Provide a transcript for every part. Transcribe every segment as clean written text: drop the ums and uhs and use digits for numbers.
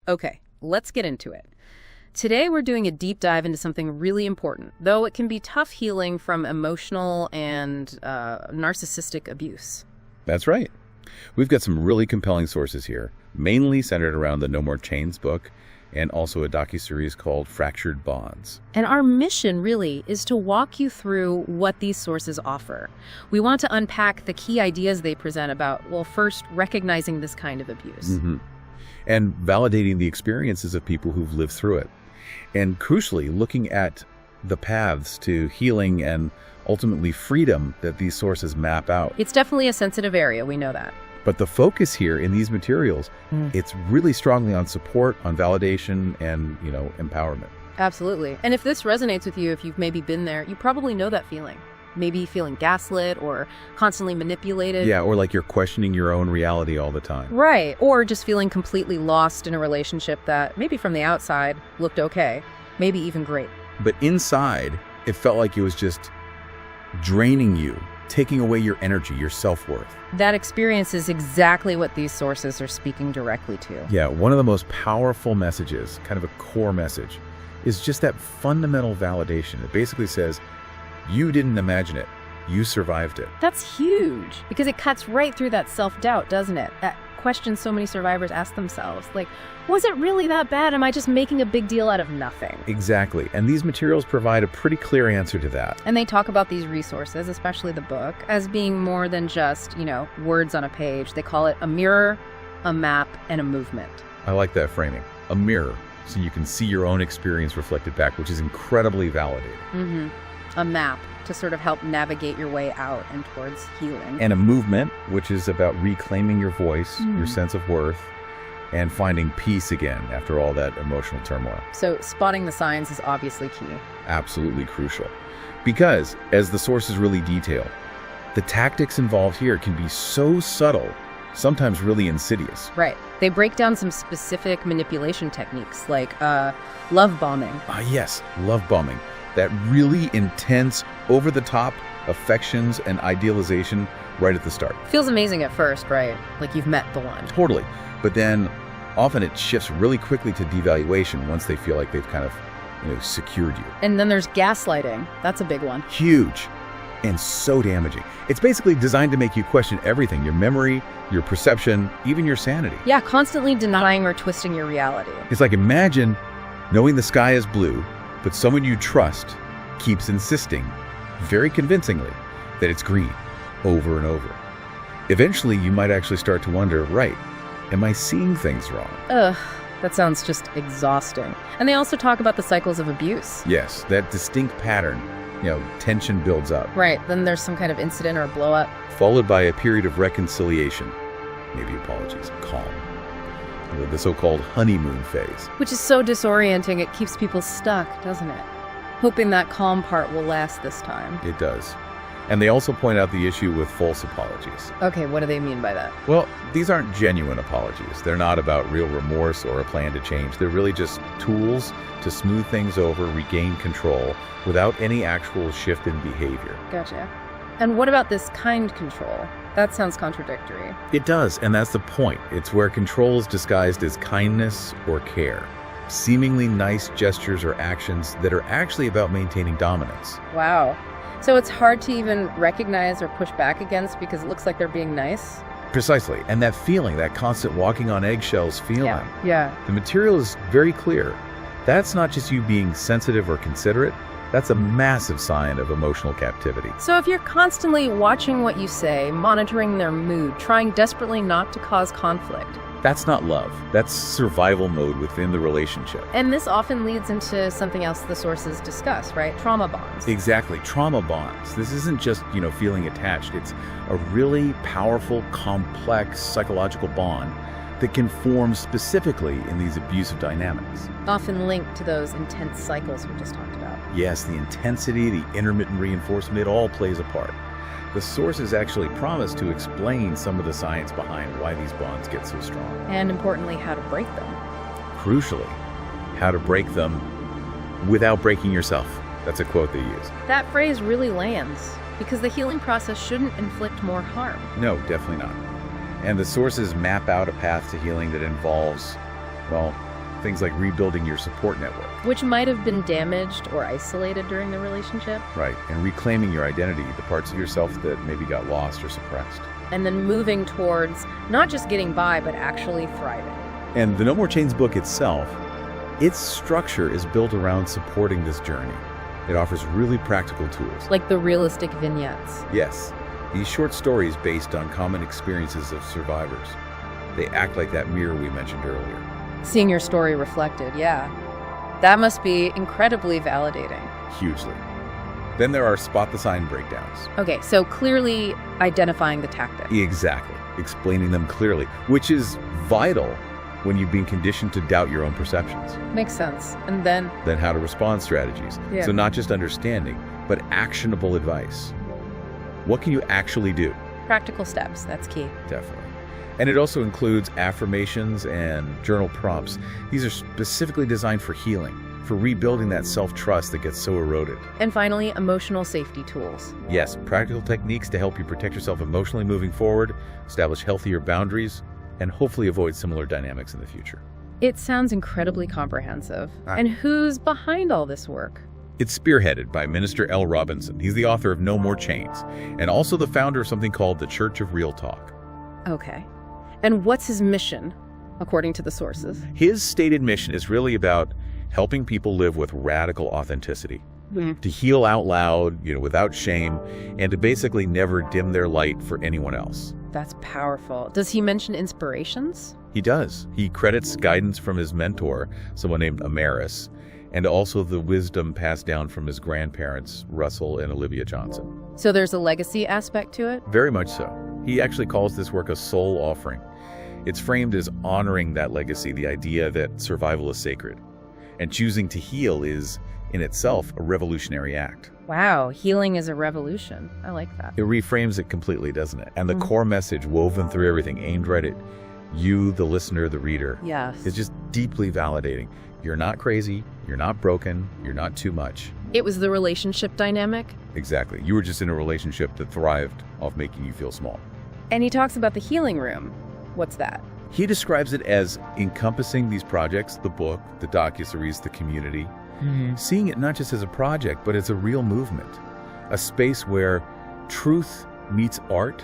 Okay, let's get into it. Today we're doing a deep dive into something really important, though it can be tough healing from emotional and narcissistic abuse. That's right. We've got some really compelling sources here, mainly centered around the No More Chains book and also a docuseries called Fractured Bonds. And our mission really is to walk you through what these sources offer. We want to unpack the key ideas they present about, well, first, recognizing this kind of abuse. And validating the experiences of people who've lived through it. And crucially, looking at the paths to healing and ultimately freedom that these sources map out. It's definitely a sensitive area, we know that. But the focus here in these materials, it's really strongly on support, on validation, and, empowerment. Absolutely. And if this resonates with you, if you've maybe been there, you probably know that feeling. Maybe feeling gaslit or constantly manipulated. Yeah, or like you're questioning your own reality all the time. Right. Or just feeling completely lost in a relationship that maybe from the outside looked okay, maybe even great. But inside, it felt like it was just draining you, taking away your energy, your self-worth. That experience is exactly what these sources are speaking directly to. Yeah, one of the most powerful messages, kind of a core message, is just that fundamental validation. It basically says, you didn't imagine it. You survived it. That's huge, because it cuts right through that self-doubt, doesn't it? That question so many survivors ask themselves, like, was it really that bad? Am I just making a big deal out of nothing? Exactly. And these materials provide a pretty clear answer to that. And they talk about these resources, especially the book, as being more than just, words on a page. They call it a mirror, a map, and a movement. I like that framing. A mirror, so you can see your own experience reflected back, which is incredibly validating. A map to sort of help navigate your way out and towards healing. And a movement, which is about reclaiming your voice, your sense of worth, and finding peace again after all that emotional turmoil. So spotting the signs is obviously key. Absolutely crucial. Because, as the sources really detail, the tactics involved here can be so subtle, sometimes really insidious. Right. They break down some specific manipulation techniques, like love bombing. Yes, love bombing. That really intense, over-the-top affections and idealization right at the start. Feels amazing at first, right? Like you've met the one. Totally. But then often it shifts really quickly to devaluation once they feel like they've kind of, secured you. And then there's gaslighting. That's a big one. Huge and so damaging. It's basically designed to make you question everything, your memory, your perception, even your sanity. Yeah, constantly denying or twisting your reality. It's like, imagine knowing the sky is blue, but someone you trust keeps insisting, very convincingly, that it's green over and over. Eventually, you might actually start to wonder, right, am I seeing things wrong? Ugh, that sounds just exhausting. And they also talk about the cycles of abuse. Yes, that distinct pattern, tension builds up. Right, then there's some kind of incident or blow up. Followed by a period of reconciliation, maybe apologies, calm. The so-called honeymoon phase. Which is so disorienting, it keeps people stuck, doesn't it? Hoping that calm part will last this time. It does. And they also point out the issue with false apologies. Okay, what do they mean by that? Well, these aren't genuine apologies. They're not about real remorse or a plan to change. They're really just tools to smooth things over, regain control, without any actual shift in behavior. Gotcha. And what about this kind control? That sounds contradictory. It does, and that's the point. It's where control is disguised as kindness or care. Seemingly nice gestures or actions that are actually about maintaining dominance. Wow. So it's hard to even recognize or push back against because it looks like they're being nice? Precisely. And that feeling, that constant walking on eggshells feeling. Yeah. The material is very clear. That's not just you being sensitive or considerate. That's a massive sign of emotional captivity. So if you're constantly watching what you say, monitoring their mood, trying desperately not to cause conflict, that's not love. That's survival mode within the relationship. And this often leads into something else the sources discuss, right? Trauma bonds. Exactly. Trauma bonds. This isn't just, feeling attached. It's a really powerful, complex psychological bond that can form specifically in these abusive dynamics. Often linked to those intense cycles we just talked about. Yes, the intensity, the intermittent reinforcement, it all plays a part. The sources actually promise to explain some of the science behind why these bonds get so strong. And importantly, how to break them. Crucially, how to break them without breaking yourself. That's a quote they use. That phrase really lands, because the healing process shouldn't inflict more harm. No, definitely not. And the sources map out a path to healing that involves, things like rebuilding your support network. Which might have been damaged or isolated during the relationship. Right, and reclaiming your identity, the parts of yourself that maybe got lost or suppressed. And then moving towards not just getting by, but actually thriving. And the No More Chains book itself, its structure is built around supporting this journey. It offers really practical tools. Like the realistic vignettes. Yes, these short stories based on common experiences of survivors. They act like that mirror we mentioned earlier. Seeing your story reflected, yeah. That must be incredibly validating. Hugely. Then there are spot the sign breakdowns. Okay, so clearly identifying the tactic. Exactly. Explaining them clearly, which is vital when you've been conditioned to doubt your own perceptions. Makes sense. And then How to respond strategies. Yeah. So not just understanding, but actionable advice. What can you actually do? practical steps, that's key. Definitely. And it also includes affirmations and journal prompts. These are specifically designed for healing, for rebuilding that self-trust that gets so eroded. And finally, emotional safety tools. Yes, practical techniques to help you protect yourself emotionally moving forward, establish healthier boundaries, and hopefully avoid similar dynamics in the future. It sounds incredibly comprehensive. And who's behind all this work? It's spearheaded by Minister L. Robinson. He's the author of No More Chains, and also the founder of something called the Church of Real Talk. Okay. And what's his mission, according to the sources? His stated mission is really about helping people live with radical authenticity, to heal out loud, without shame, and to basically never dim their light for anyone else. That's powerful. Does he mention inspirations? He does. He credits guidance from his mentor, someone named Amaris, and also the wisdom passed down from his grandparents, Russell and Olivia Johnson. So there's a legacy aspect to it? Very much so. He actually calls this work a soul offering. It's framed as honoring that legacy, the idea that survival is sacred. And choosing to heal is, in itself, a revolutionary act. Wow, healing is a revolution. I like that. It reframes it completely, doesn't it? And the core message woven through everything, aimed right at you, the listener, the reader, Yes. is just deeply validating. You're not crazy, you're not broken, you're not too much. It was the relationship dynamic? Exactly. You were just in a relationship that thrived off making you feel small. And he talks about the healing room. What's that? He describes it as encompassing these projects, the book, the docuseries, the community, seeing it not just as a project, but as a real movement, a space where truth meets art,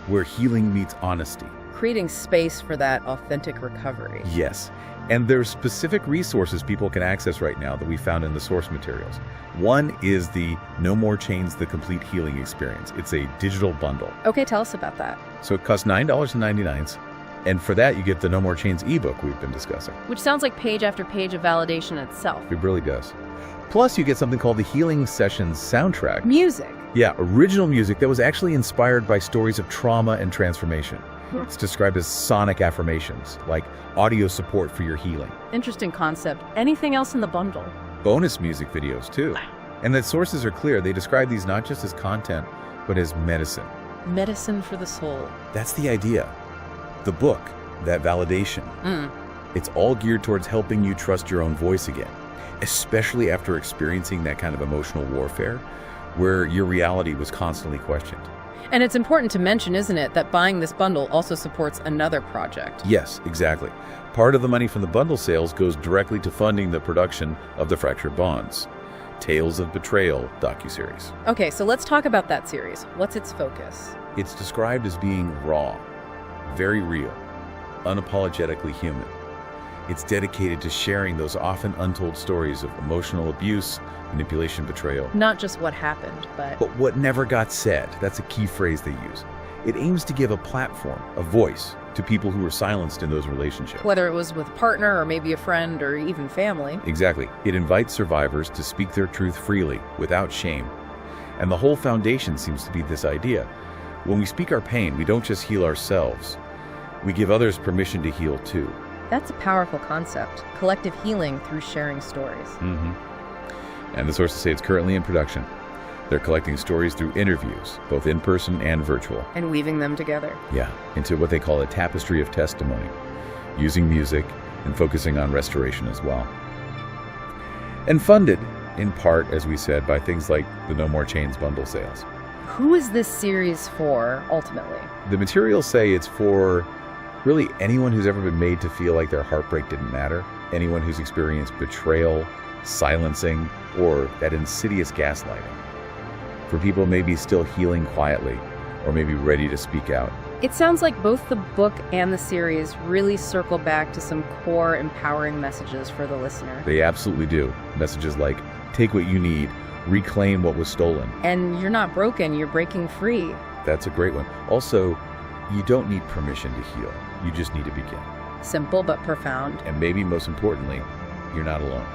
where healing meets honesty. Creating space for that authentic recovery. Yes, and there's specific resources people can access right now that we found in the source materials. One is the No More Chains, The Complete Healing Experience. It's a digital bundle. Okay, tell us about that. So it costs $9.99. And for that, you get the No More Chains ebook we've been discussing. Which sounds like page after page of validation itself. It really does. Plus, you get something called the Healing Sessions soundtrack. Music. Yeah, original music that was actually inspired by stories of trauma and transformation. It's described as sonic affirmations, like audio support for your healing. Interesting concept. Anything else in the bundle? Bonus music videos, too. And the sources are clear. They describe these not just as content, but as medicine. Medicine for the soul. That's the idea. The book, that validation, it's all geared towards helping you trust your own voice again, especially after experiencing that kind of emotional warfare where your reality was constantly questioned. And it's important to mention, isn't it, that buying this bundle also supports another project. Yes, exactly. Part of the money from the bundle sales goes directly to funding the production of the Fractured Bonds, Tales of Betrayal docuseries. Okay, so let's talk about that series. What's its focus? It's described as being raw, very real, unapologetically human. It's dedicated to sharing those often untold stories of emotional abuse, manipulation, betrayal. Not just what happened, but what never got said. That's a key phrase they use. It aims to give a platform, a voice, to people who were silenced in those relationships. whether it was with a partner or maybe a friend or even family. Exactly. It invites survivors to speak their truth freely, without shame. And the whole foundation seems to be this idea. When we speak our pain, we don't just heal ourselves. We give others permission to heal too. That's a powerful concept. Collective healing through sharing stories. And the sources say it's currently in production. They're collecting stories through interviews, both in person and virtual. And weaving them together. Yeah, into what they call a tapestry of testimony, using music and focusing on restoration as well. And funded, in part, as we said, by things like the No More Chains bundle sales. Who is this series for, ultimately? The materials say it's for Really, anyone who's ever been made to feel like their heartbreak didn't matter, anyone who's experienced betrayal, silencing, or that insidious gaslighting. For people maybe still healing quietly, or maybe ready to speak out. It sounds like both the book and the series really circle back to some core empowering messages for the listener. They absolutely do. Messages like, take what you need, reclaim what was stolen. And you're not broken, you're breaking free. That's a great one. Also, you don't need permission to heal. You just need to begin. Simple but profound. And maybe most importantly, you're not alone.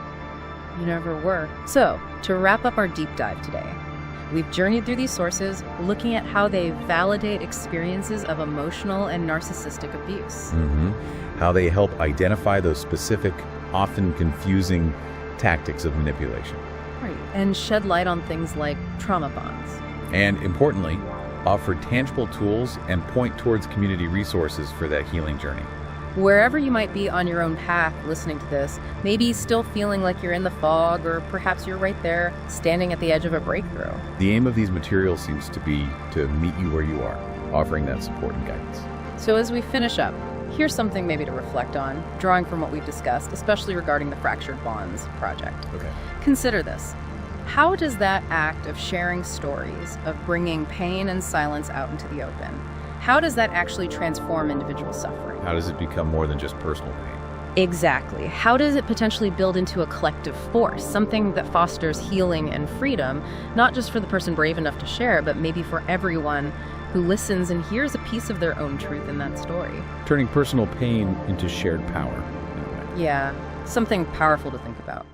You never were. So, to wrap up our deep dive today, we've journeyed through these sources, looking at how they validate experiences of emotional and narcissistic abuse. How they help identify those specific, often confusing tactics of manipulation. Right. And shed light on things like trauma bonds. And importantly, offer tangible tools and point towards community resources for that healing journey. Wherever you might be on your own path listening to this, maybe still feeling like you're in the fog, or perhaps you're right there standing at the edge of a breakthrough. The aim of these materials seems to be to meet you where you are, offering that support and guidance. So as we finish up, here's something maybe to reflect on, drawing from what we've discussed, especially regarding the Fractured Bonds project. Okay. Consider this. How does that act of sharing stories, of bringing pain and silence out into the open, how does that actually transform individual suffering? How does it become more than just personal pain? Exactly. How does it potentially build into a collective force, something that fosters healing and freedom, not just for the person brave enough to share, but maybe for everyone who listens and hears a piece of their own truth in that story? Turning personal pain into shared power, in a way. Yeah, something powerful to think about.